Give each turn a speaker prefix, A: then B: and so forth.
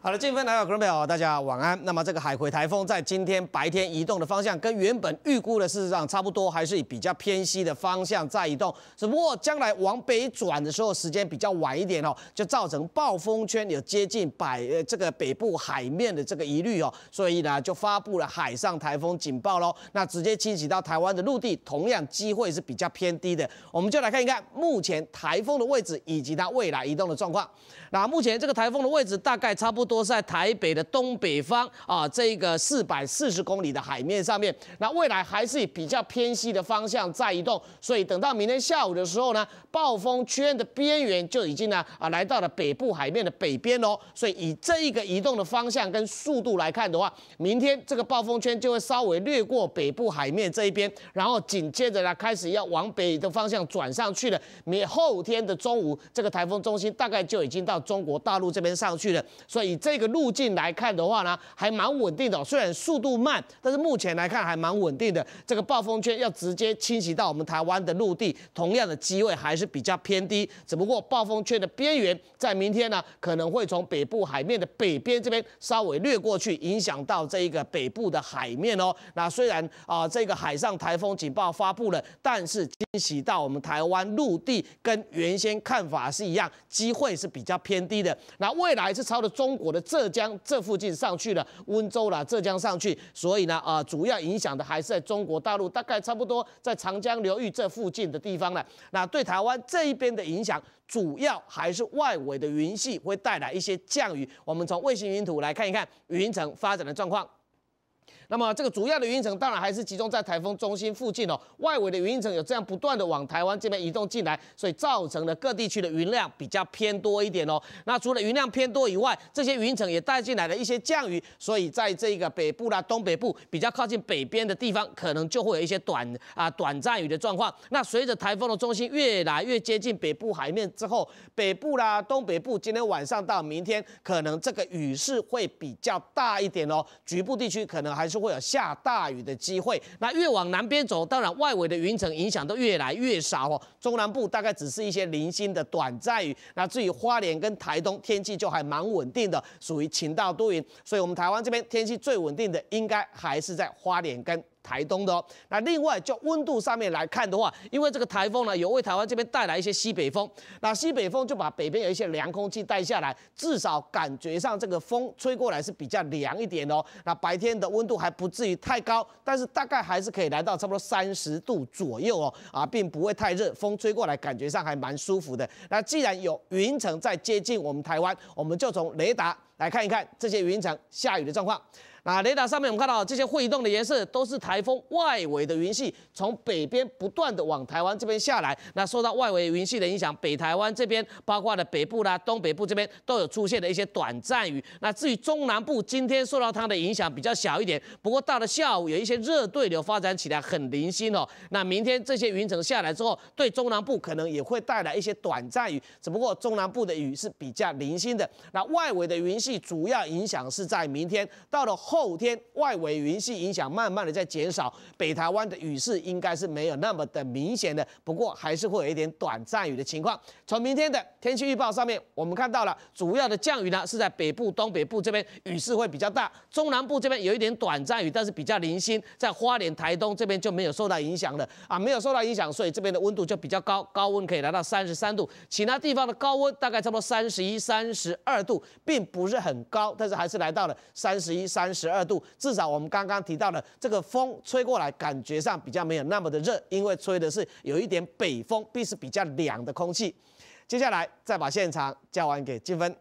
A: 好的，进分来到观众朋友，大家晚安。那么这个海葵台风在今天白天移动的方向，跟原本预估的事实上差不多，还是以比较偏西的方向在移动。只不过将来往北转的时候，时间比较晚一点哦，就造成暴风圈有接近这个北部海面的这个疑虑哦，所以呢就发布了海上台风警报喽。那直接侵袭到台湾的陆地，同样机会是比较偏低的。我们就来看一看目前台风的位置以及它未来移动的状况。那目前这个台风的位置大概差不多是在台北的东北方啊，这个440公里的海面上面。那未来还是以比较偏西的方向在移动，所以等到明天下午的时候呢，暴风圈的边缘就已经来到了北部海面的北边喽。所以以这一个移动的方向跟速度来看的话，明天这个暴风圈就会稍微掠过北部海面这一边，然后紧接着呢开始要往北的方向转上去了。后天的中午，这个台风中心大概就已经到中国大陆这边上去了。所以这个路径来看的话呢，还蛮稳定的，虽然速度慢，但是目前来看还蛮稳定的。这个暴风圈要直接侵袭到我们台湾的陆地，同样的机会还是比较偏低。只不过暴风圈的边缘在明天呢，可能会从北部海面的北边这边稍微掠过去，影响到这一个北部的海面哦。那虽然这个海上台风警报发布了，但是侵袭到我们台湾陆地跟原先看法是一样，机会是比较偏低的。那未来是朝着中国的浙江这附近上去了，温州啦、浙江上去，所以呢，主要影响的还是在中国大陆，大概差不多在长江流域这附近的地方了。那对台湾这一边的影响，主要还是外围的云系会带来一些降雨。我们从卫星云图来看一看云层发展的状况。那么这个主要的云层当然还是集中在台风中心附近哦，外围的云层有这样不断的往台湾这边移动进来，所以造成了各地区的云量比较偏多一点哦。那除了云量偏多以外，这些云层也带进来了一些降雨，所以在这个北部啦、东北部比较靠近北边的地方，可能就会有一些短暂雨的状况。那随着台风的中心越来越接近北部海面之后，北部啦、东北部今天晚上到明天，可能这个雨势会比较大一点哦，局部地区可能还是会有下大雨的机会。那越往南边走，当然外围的云层影响都越来越少哦。中南部大概只是一些零星的短暂雨。那至于花莲跟台东，天气就还蛮稳定的，属于晴到多云。所以我们台湾这边天气最稳定的，应该还是在花莲跟台东的哦。那另外就温度上面来看的话，因为这个台风呢有为台湾这边带来一些西北风，那西北风就把北边有一些凉空气带下来，至少感觉上这个风吹过来是比较凉一点哦。那白天的温度还不至于太高，但是大概还是可以来到差不多30度左右哦，并不会太热，风吹过来感觉上还蛮舒服的。那既然有云层在接近我们台湾，我们就从雷达来看一看这些云层下雨的状况。那雷达上面我们看到这些会动的颜色都是台风外围的云系从北边不断的往台湾这边下来，那受到外围云系的影响，北台湾这边包括了北部啦、东北部这边都有出现了一些短暂雨。那至于中南部，今天受到它的影响比较小一点，不过到了下午有一些热对流发展起来很零星哦。那明天这些云层下来之后，对中南部可能也会带来一些短暂雨，只不过中南部的雨是比较零星的。那外围的云系主要影响是在明天，到了后天外围云系影响慢慢的在减少，北台湾的雨势应该是没有那么的明显的，不过还是会有一点短暂雨的情况。从明天的天气预报上面，我们看到了主要的降雨呢是在北部、东北部这边雨势会比较大，中南部这边有一点短暂雨，但是比较零星，在花莲、台东这边就没有受到影响了没有受到影响，所以这边的温度就比较高，高温可以来到33度，其他地方的高温大概差不多31、32度，并不是很高，但是还是来到了31、32度。至少我们刚刚提到的这个风吹过来，感觉上比较没有那么的热，因为吹的是有一点北风，必是比较凉的空气。接下来再把现场交还给金芬。